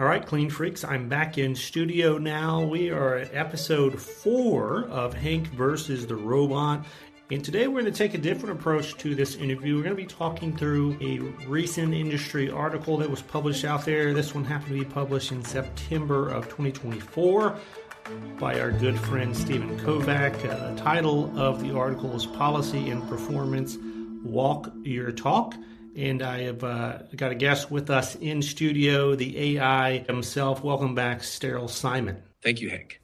All right, Clean Freaks, I'm back in studio now. We are at episode 4 of Hank versus the Robot. And today we're going to take a different approach to this interview. We're going to be talking through a recent industry article that was published out there. This one happened to be published in September of 2024 by our good friend Steven Kovac. The title of the article is Policy and Performance Walk Your Talk. And I have got a guest with us in studio, the AI himself. Welcome back, Sterile Simon. Thank you, Hank.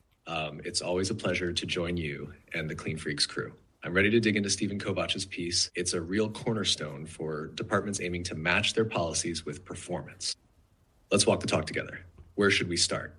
It's always a pleasure to join you and the Clean Freaks crew. I'm ready to dig into Steven Kovac's piece. It's a real cornerstone for departments aiming to match their policies with performance. Let's walk the talk together. Where should we start?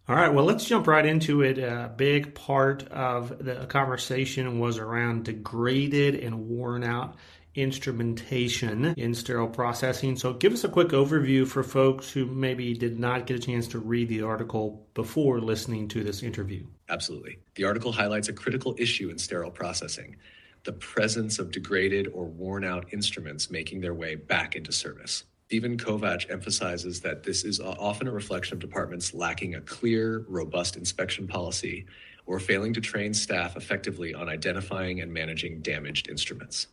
All right, well, let's jump right into it. A big part of the conversation was around degraded and worn out instrumentation in sterile processing. So give us a quick overview for folks who maybe did not get a chance to read the article before listening to this interview. Absolutely. The article highlights a critical issue in sterile processing, the presence of degraded or worn out instruments making their way back into service. Steven Kovac emphasizes that this is often a reflection of departments lacking a clear, robust inspection policy or failing to train staff effectively on identifying and managing damaged instruments.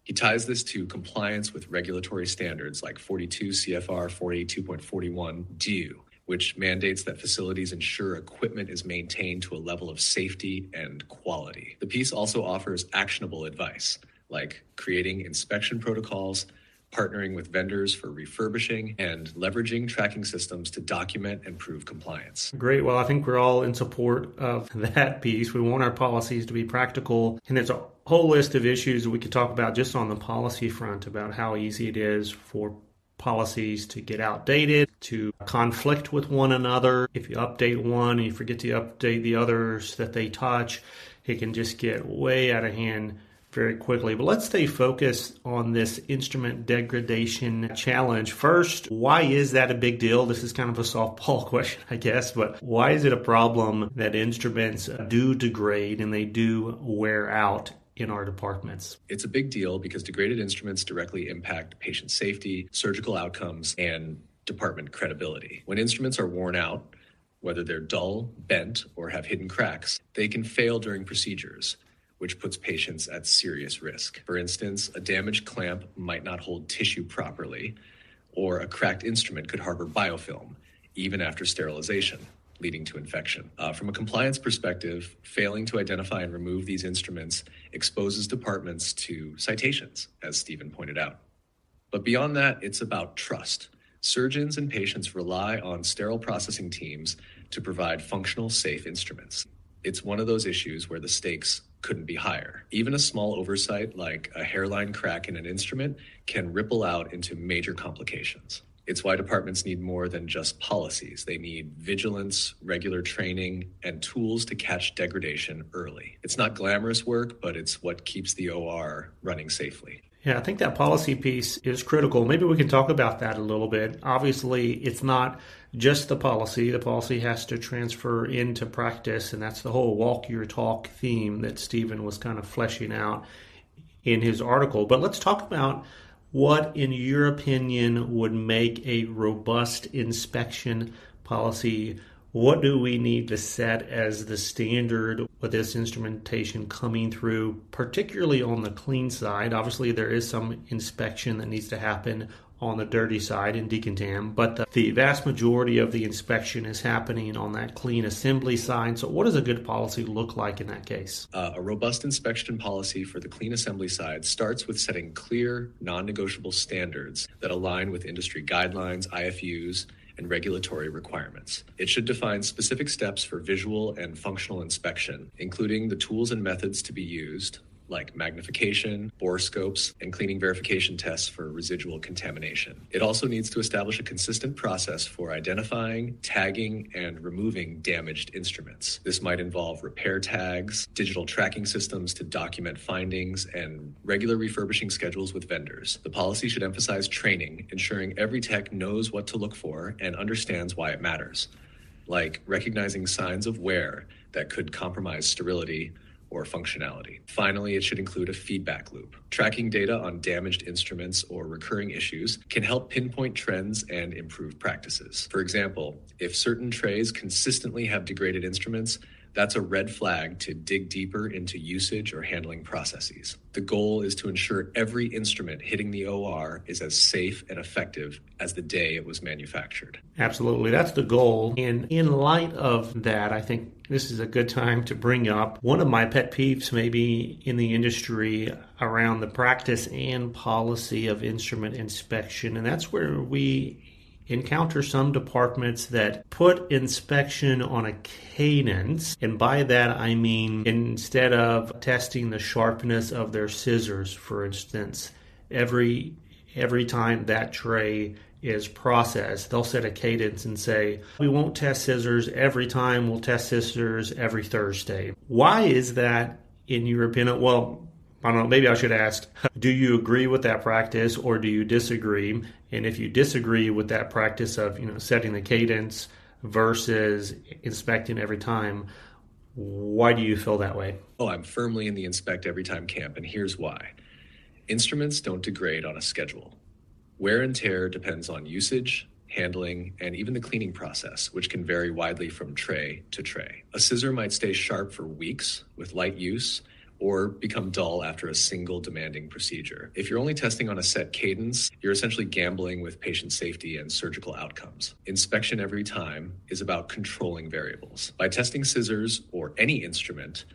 He ties this to compliance with regulatory standards like 42 CFR 482.41 DO, which mandates that facilities ensure equipment is maintained to a level of safety and quality. The piece also offers actionable advice, like creating inspection protocols, partnering with vendors for refurbishing, and leveraging tracking systems to document and prove compliance. Great. Well, I think we're all in support of that piece. We want our policies to be practical, and there's a whole list of issues that we could talk about just on the policy front about how easy it is for policies to get outdated, to conflict with one another. If you update one and you forget to update the others that they touch, it can just get way out of hand very quickly. But let's stay focused on this instrument degradation challenge. First, why is that a big deal? This is kind of a softball question, I guess, but why is it a problem that instruments do degrade and they do wear out in our departments? It's a big deal because degraded instruments directly impact patient safety, surgical outcomes, and department credibility. When instruments are worn out, whether they're dull, bent, or have hidden cracks, they can fail during procedures, which puts patients at serious risk. For instance, a damaged clamp might not hold tissue properly, or a cracked instrument could harbor biofilm, even after sterilization, leading to infection. From a compliance perspective, failing to identify and remove these instruments exposes departments to citations, as Steven pointed out. But beyond that, it's about trust. Surgeons and patients rely on sterile processing teams to provide functional, safe instruments. It's one of those issues where the stakes couldn't be higher. Even a small oversight like a hairline crack in an instrument can ripple out into major complications. It's why departments need more than just policies. They need vigilance, regular training, and tools to catch degradation early. It's not glamorous work, but it's what keeps the OR running safely. Yeah, I think that policy piece is critical. Maybe we can talk about that a little bit. Obviously, it's not just the policy. The policy has to transfer into practice, and that's the whole walk your talk theme that Steven was kind of fleshing out in his article. But let's talk about what, in your opinion, would make a robust inspection policy. What do we need to set as the standard with this instrumentation coming through, particularly on the clean side? Obviously, there is some inspection that needs to happen on the dirty side in decontam, but the vast majority of the inspection is happening on that clean assembly side. So what does a good policy look like in that case? A robust inspection policy for the clean assembly side starts with setting clear, non-negotiable standards that align with industry guidelines, IFUs, and regulatory requirements. It should define specific steps for visual and functional inspection, including the tools and methods to be used, like magnification, borescopes, and cleaning verification tests for residual contamination. It also needs to establish a consistent process for identifying, tagging, and removing damaged instruments. This might involve repair tags, digital tracking systems to document findings, and regular refurbishing schedules with vendors. The policy should emphasize training, ensuring every tech knows what to look for and understands why it matters, like recognizing signs of wear that could compromise sterility, or functionality. Finally, it should include a feedback loop. Tracking data on damaged instruments or recurring issues can help pinpoint trends and improve practices. For example, if certain trays consistently have degraded instruments, that's a red flag to dig deeper into usage or handling processes. The goal is to ensure every instrument hitting the OR is as safe and effective as the day it was manufactured. Absolutely, that's the goal. And in light of that, I think this is a good time to bring up one of my pet peeves maybe in the industry around the practice and policy of instrument inspection. And that's where we encounter some departments that put inspection on a cadence, and by that I mean instead of testing the sharpness of their scissors, for instance, every time that tray is processed, they'll set a cadence and say, we won't test scissors every time, we'll test scissors every Thursday. Why is that in your opinion? Well, I don't know, maybe I should ask, do you agree with that practice or do you disagree? And if you disagree with that practice of, setting the cadence versus inspecting every time, why do you feel that way? Oh, I'm firmly in the inspect every time camp, and here's why. Instruments don't degrade on a schedule. Wear and tear depends on usage, handling, and even the cleaning process, which can vary widely from tray to tray. A scissor might stay sharp for weeks with light use, or become dull after a single demanding procedure. If you're only testing on a set cadence, you're essentially gambling with patient safety and surgical outcomes. Inspection every time is about controlling variables. By testing scissors or any instrument,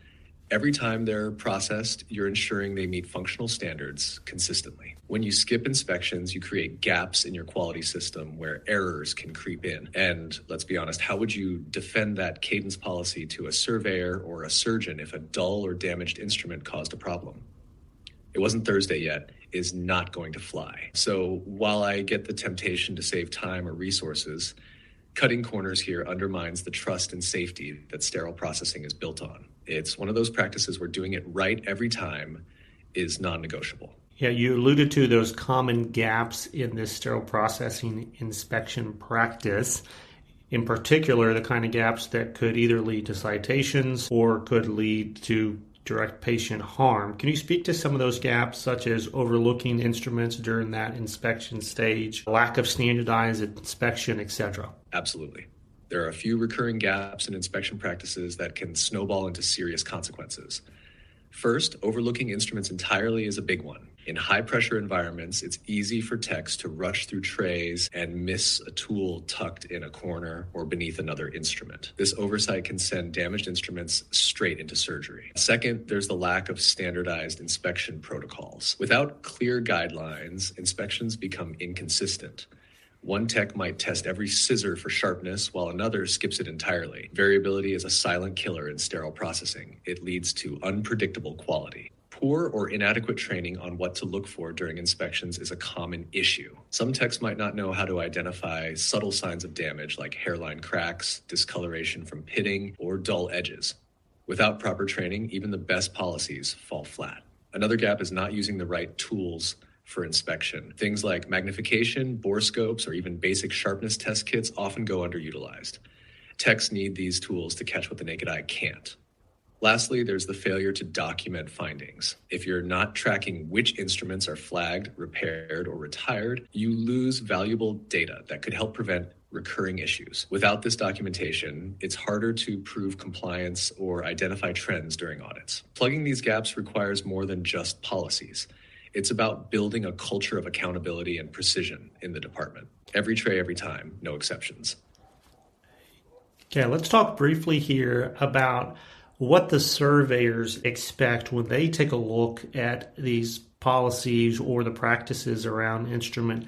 every time they're processed, you're ensuring they meet functional standards consistently. When you skip inspections, you create gaps in your quality system where errors can creep in. And let's be honest, how would you defend that cadence policy to a surveyor or a surgeon if a dull or damaged instrument caused a problem? It wasn't Thursday yet is not going to fly. So while I get the temptation to save time or resources, cutting corners here undermines the trust and safety that sterile processing is built on. It's one of those practices where doing it right every time is non-negotiable. Yeah, you alluded to those common gaps in this sterile processing inspection practice. In particular, the kind of gaps that could either lead to citations or could lead to direct patient harm. Can you speak to some of those gaps, such as overlooking instruments during that inspection stage, lack of standardized inspection, etc.? Absolutely. There are a few recurring gaps in inspection practices that can snowball into serious consequences. First, overlooking instruments entirely is a big one. In high-pressure environments, it's easy for techs to rush through trays and miss a tool tucked in a corner or beneath another instrument. This oversight can send damaged instruments straight into surgery. Second, there's the lack of standardized inspection protocols. Without clear guidelines, inspections become inconsistent. One tech might test every scissor for sharpness while another skips it entirely. Variability is a silent killer in sterile processing. It leads to unpredictable quality. Poor or inadequate training on what to look for during inspections is a common issue. Some techs might not know how to identify subtle signs of damage like hairline cracks, discoloration from pitting, or dull edges. Without proper training, even the best policies fall flat. Another gap is not using the right tools for inspection. Things like magnification, borescopes, or even basic sharpness test kits often go underutilized. Techs need these tools to catch what the naked eye can't. Lastly, there's the failure to document findings. If you're not tracking which instruments are flagged, repaired, or retired, you lose valuable data that could help prevent recurring issues. Without this documentation, it's harder to prove compliance or identify trends during audits. Plugging these gaps requires more than just policies. It's about building a culture of accountability and precision in the department. Every tray, every time, no exceptions. Okay, let's talk briefly here about what the surveyors expect when they take a look at these policies or the practices around instrument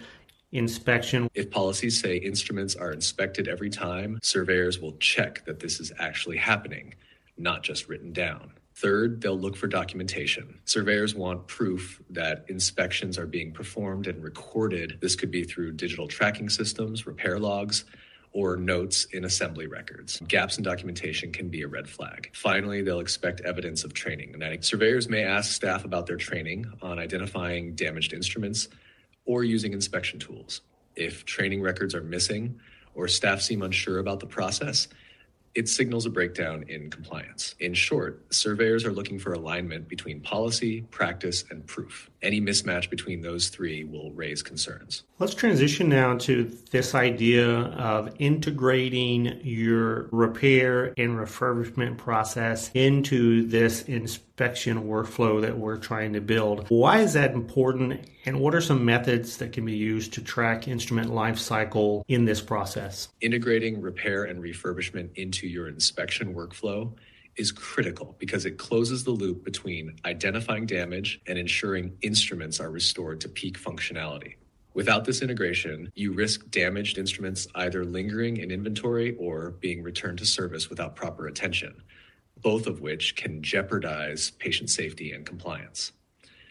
inspection. If policies say instruments are inspected every time, surveyors will check that this is actually happening, not just written down. Third, they'll look for documentation. Surveyors want proof that inspections are being performed and recorded. This could be through digital tracking systems, repair logs, or notes in assembly records. Gaps in documentation can be a red flag. Finally, they'll expect evidence of training. Surveyors may ask staff about their training on identifying damaged instruments or using inspection tools. If training records are missing or staff seem unsure about the process, it signals a breakdown in compliance. In short, surveyors are looking for alignment between policy, practice, and proof. Any mismatch between those three will raise concerns. Let's transition now to this idea of integrating your repair and refurbishment process into this inspection workflow that we're trying to build. Why is that important, and what are some methods that can be used to track instrument life cycle in this process? Integrating repair and refurbishment into your inspection workflow is critical because it closes the loop between identifying damage and ensuring instruments are restored to peak functionality. Without this integration, you risk damaged instruments either lingering in inventory or being returned to service without proper attention, both of which can jeopardize patient safety and compliance.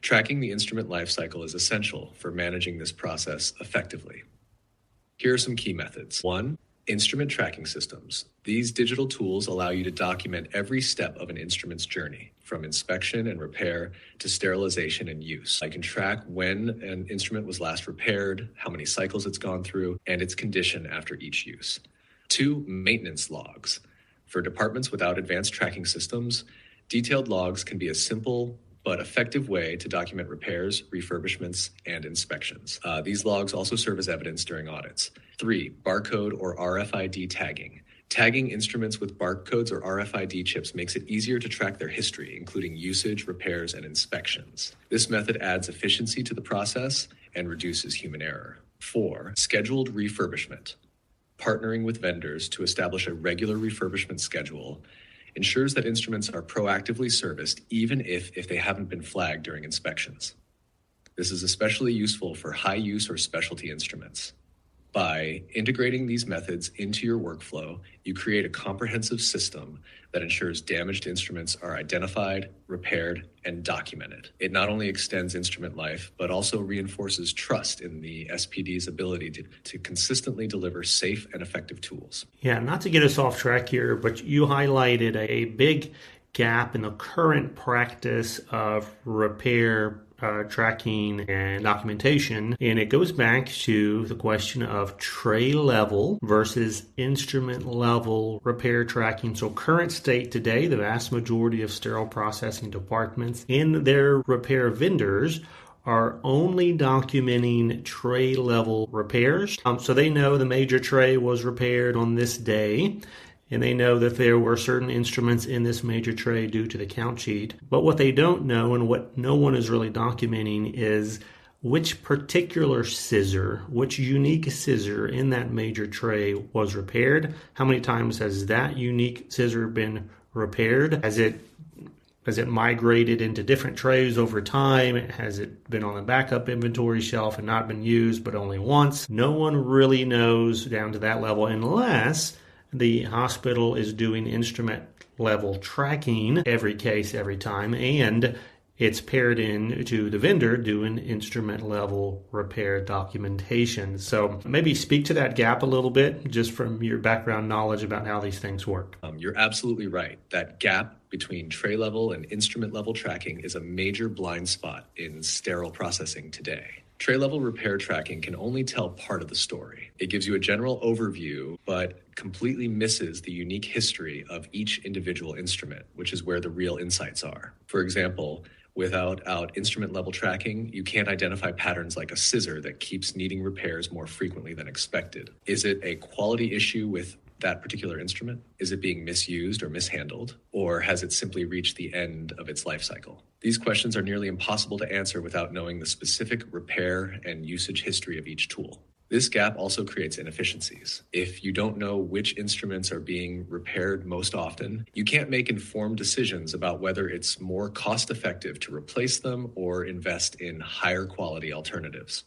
Tracking the instrument life cycle is essential for managing this process effectively. Here are some key methods. 1. Instrument tracking systems. These digital tools allow you to document every step of an instrument's journey, from inspection and repair to sterilization and use. I can track when an instrument was last repaired, how many cycles it's gone through, and its condition after each use. 2. Maintenance logs. For departments without advanced tracking systems, detailed logs can be a simple but effective way to document repairs, refurbishments, and inspections. These logs also serve as evidence during audits. 3. Barcode or RFID tagging. Tagging instruments with barcodes or RFID chips makes it easier to track their history, including usage, repairs, and inspections. This method adds efficiency to the process and reduces human error. 4. Scheduled refurbishment. Partnering with vendors to establish a regular refurbishment schedule ensures that instruments are proactively serviced even if they haven't been flagged during inspections. This is especially useful for high-use or specialty instruments. By integrating these methods into your workflow, you create a comprehensive system that ensures damaged instruments are identified, repaired, and documented. It not only extends instrument life, but also reinforces trust in the SPD's ability to consistently deliver safe and effective tools. Yeah, not to get us off track here, but you highlighted a big gap in the current practice of repair tracking and documentation, and it goes back to the question of tray level versus instrument level repair tracking. So current state today, the vast majority of sterile processing departments and their repair vendors are only documenting tray level repairs. So they know the major tray was repaired on this day, and they know that there were certain instruments in this major tray due to the count sheet. But what they don't know, and what no one is really documenting, is which particular scissor, which unique scissor in that major tray was repaired. How many times has that unique scissor been repaired? Has it migrated into different trays over time? Has it been on the backup inventory shelf and not been used but only once? No one really knows down to that level unless the hospital is doing instrument level tracking every case, every time, and it's paired in to the vendor doing instrument level repair documentation. So maybe speak to that gap a little bit, just from your background knowledge about how these things work. You're absolutely right. That gap between tray level and instrument level tracking is a major blind spot in sterile processing today. Tray level repair tracking can only tell part of the story. It gives you a general overview, but completely misses the unique history of each individual instrument, which is where the real insights are. For example, without instrument level tracking, you can't identify patterns like a scissor that keeps needing repairs more frequently than expected. Is it a quality issue with that particular instrument? Is it being misused or mishandled? Or has it simply reached the end of its life cycle? These questions are nearly impossible to answer without knowing the specific repair and usage history of each tool. This gap also creates inefficiencies. If you don't know which instruments are being repaired most often, you can't make informed decisions about whether it's more cost-effective to replace them or invest in higher quality alternatives.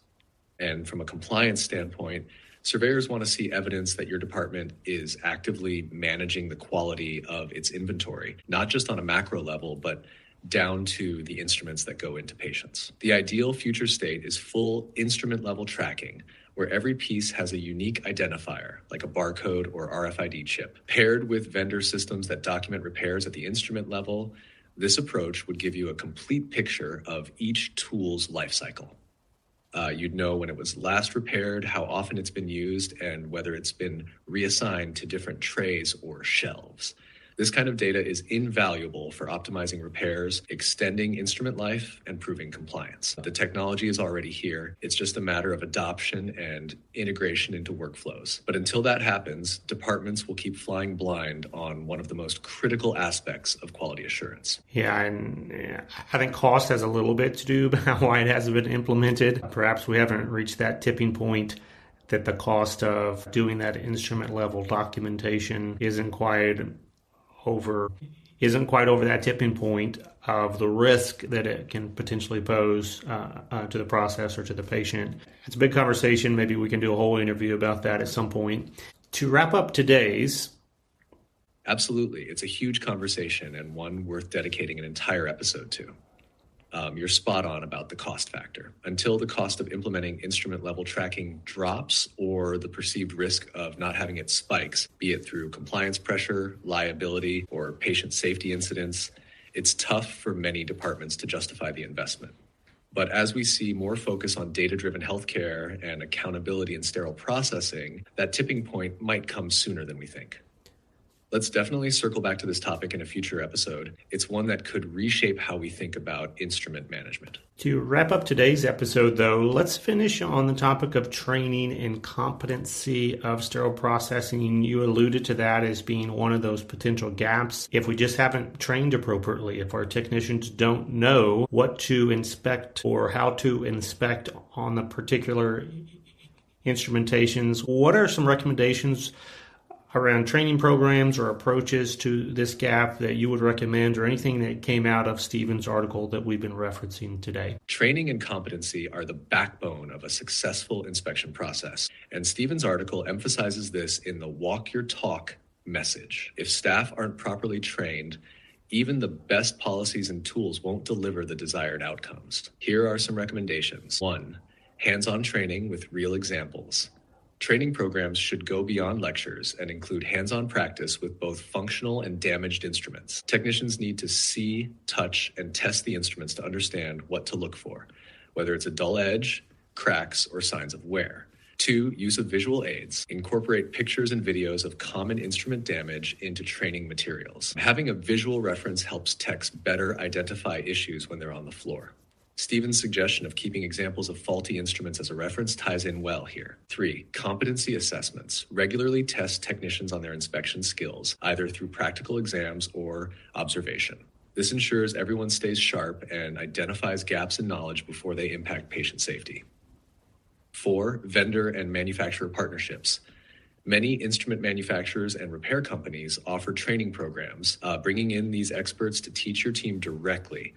And from a compliance standpoint, surveyors want to see evidence that your department is actively managing the quality of its inventory, not just on a macro level, but down to the instruments that go into patients. The ideal future state is full instrument level tracking, where every piece has a unique identifier, like a barcode or RFID chip. Paired with vendor systems that document repairs at the instrument level, this approach would give you a complete picture of each tool's life cycle. You'd know when it was last repaired, how often it's been used, and whether it's been reassigned to different trays or shelves. This kind of data is invaluable for optimizing repairs, extending instrument life, and proving compliance. The technology is already here. It's just a matter of adoption and integration into workflows. But until that happens, departments will keep flying blind on one of the most critical aspects of quality assurance. Yeah, and I think cost has a little bit to do about why it hasn't been implemented. Perhaps we haven't reached that tipping point that the cost of doing that instrument level documentation isn't quite over that tipping point of the risk that it can potentially pose to the process or to the patient. It's a big conversation. Maybe we can do a whole interview about that at some point. To wrap up today's. Absolutely. It's a huge conversation and one worth dedicating an entire episode to. You're spot on about the cost factor. Until the cost of implementing instrument level tracking drops or the perceived risk of not having it spikes, be it through compliance pressure, liability, or patient safety incidents, it's tough for many departments to justify the investment. But as we see more focus on data-driven healthcare and accountability in sterile processing, that tipping point might come sooner than we think. Let's definitely circle back to this topic in a future episode. It's one that could reshape how we think about instrument management. To wrap up today's episode, though, let's finish on the topic of training and competency of sterile processing. You alluded to that as being one of those potential gaps. If we just haven't trained appropriately, if our technicians don't know what to inspect or how to inspect on the particular instrumentations, what are some recommendations around training programs or approaches to this gap that you would recommend, or anything that came out of Stephen's article that we've been referencing today? Training and competency are the backbone of a successful inspection process, and Stephen's article emphasizes this in the walk your talk message. If staff aren't properly trained, even the best policies and tools won't deliver the desired outcomes. Here are some recommendations. 1. Hands-on training with real examples. Training programs should go beyond lectures and include hands-on practice with both functional and damaged instruments. Technicians need to see, touch, and test the instruments to understand what to look for, whether it's a dull edge, cracks, or signs of wear. 2. Use of visual aids. Incorporate pictures and videos of common instrument damage into training materials. Having a visual reference helps techs better identify issues when they're on the floor. Stephen's suggestion of keeping examples of faulty instruments as a reference ties in well here. 3. Competency assessments. Regularly test technicians on their inspection skills, either through practical exams or observation. This ensures everyone stays sharp and identifies gaps in knowledge before they impact patient safety. 4. Vendor and manufacturer partnerships. Many instrument manufacturers and repair companies offer training programs. Bringing in these experts to teach your team directly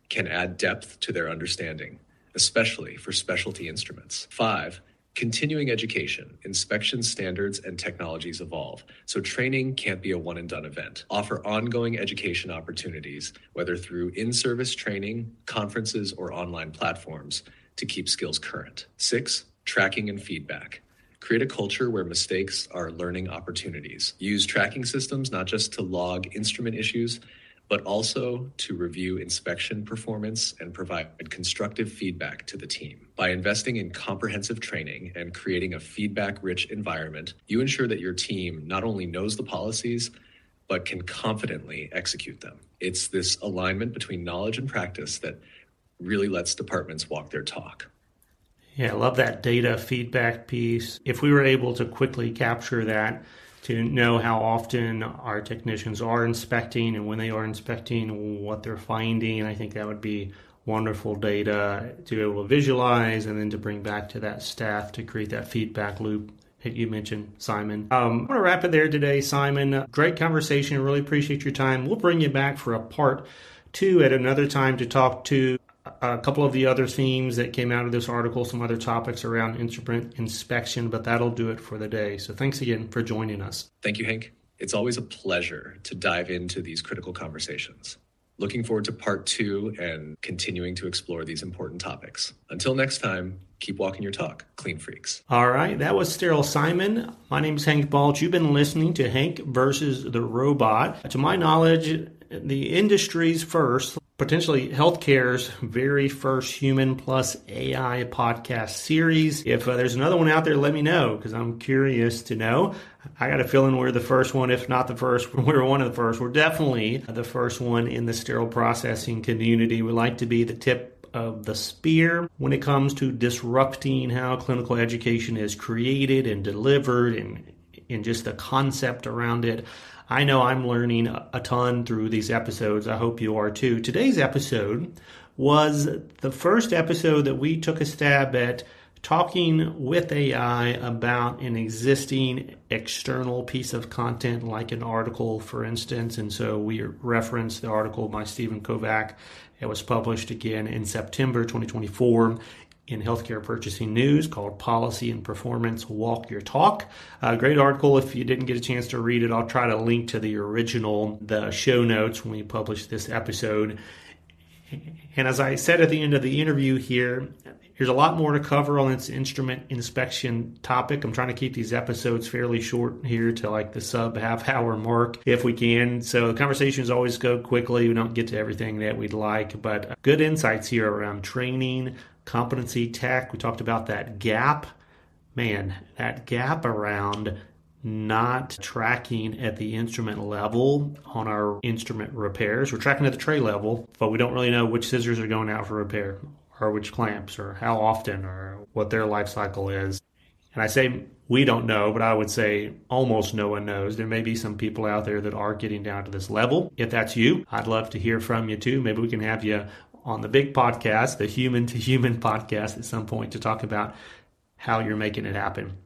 can add depth to their understanding, especially for specialty instruments. 5. Continuing education. Inspection standards and technologies evolve, so training can't be a one-and-done event. Offer ongoing education opportunities, whether through in-service training, conferences, or online platforms, to keep skills current. 6. Tracking and feedback. Create a culture where mistakes are learning opportunities. Use tracking systems not just to log instrument issues, but also to review inspection performance and provide constructive feedback to the team. By investing in comprehensive training and creating a feedback-rich environment, you ensure that your team not only knows the policies, but can confidently execute them. It's this alignment between knowledge and practice that really lets departments walk their talk. Yeah, I love that data feedback piece. If we were able to quickly capture that, to know how often our technicians are inspecting and when they are inspecting, what they're finding, I think that would be wonderful data to be able to visualize and then to bring back to that staff to create that feedback loop that you mentioned, Simon. I want to wrap it there today, Simon. Great conversation. Really appreciate your time. We'll bring you back for a part 2 at another time to talk to a couple of the other themes that came out of this article, some other topics around instrument inspection, but that'll do it for the day. So thanks again for joining us. Thank you, Hank. It's always a pleasure to dive into these critical conversations. Looking forward to part 2 and continuing to explore these important topics. Until next time, keep walking your talk, clean freaks. All right, that was Sterile Simon. My name is Hank Balch. You've been listening to Hank versus the Robot. To my knowledge, the industry's first potentially healthcare's very first human plus AI podcast series. If there's another one out there, let me know, because I'm curious to know. I got a feeling we're the first one, if not the first. We're one of the first. We're definitely the first one in the sterile processing community. We like to be the tip of the spear when it comes to disrupting how clinical education is created and delivered, and just the concept around it. I know I'm learning a ton through these episodes. I hope you are too. Today's episode was the first episode that we took a stab at talking with AI about an existing external piece of content, like an article, for instance. And so we referenced the article by Stephen Kovac. It was published again in September 2024 in Healthcare Purchasing News, called Policy and Performance Walk Your Talk. A great article. If you didn't get a chance to read it, I'll try to link to the original, the show notes when we publish this episode. And as I said at the end of the interview here, there's a lot more to cover on this instrument inspection topic. I'm trying to keep these episodes fairly short here to like the sub half hour mark if we can. So the conversations always go quickly. We don't get to everything that we'd like, but good insights here around training, competency tech. We talked about that gap. Man, that gap around not tracking at the instrument level on our instrument repairs. We're tracking at the tray level, but we don't really know which scissors are going out for repair, or which clamps, or how often, or what their life cycle is. And I say we don't know, but I would say almost no one knows. There may be some people out there that are getting down to this level. If that's you, I'd love to hear from you too. Maybe we can have you on the big podcast, the Human to Human podcast, at some point to talk about how you're making it happen.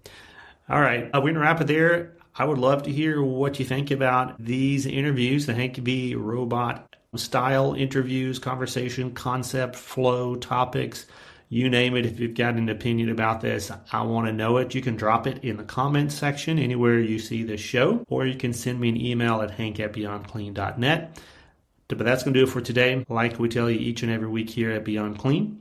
All right, we're going to wrap it there. I would love to hear what you think about these interviews, the Hank B robot style interviews, conversation, concept, flow, topics, you name it. If you've got an opinion about this, I want to know it. You can drop it in the comments section anywhere you see this show, or you can send me an email at hank@beyondclean.net. But that's going to do it for today. Like we tell you each and every week here at Beyond Clean,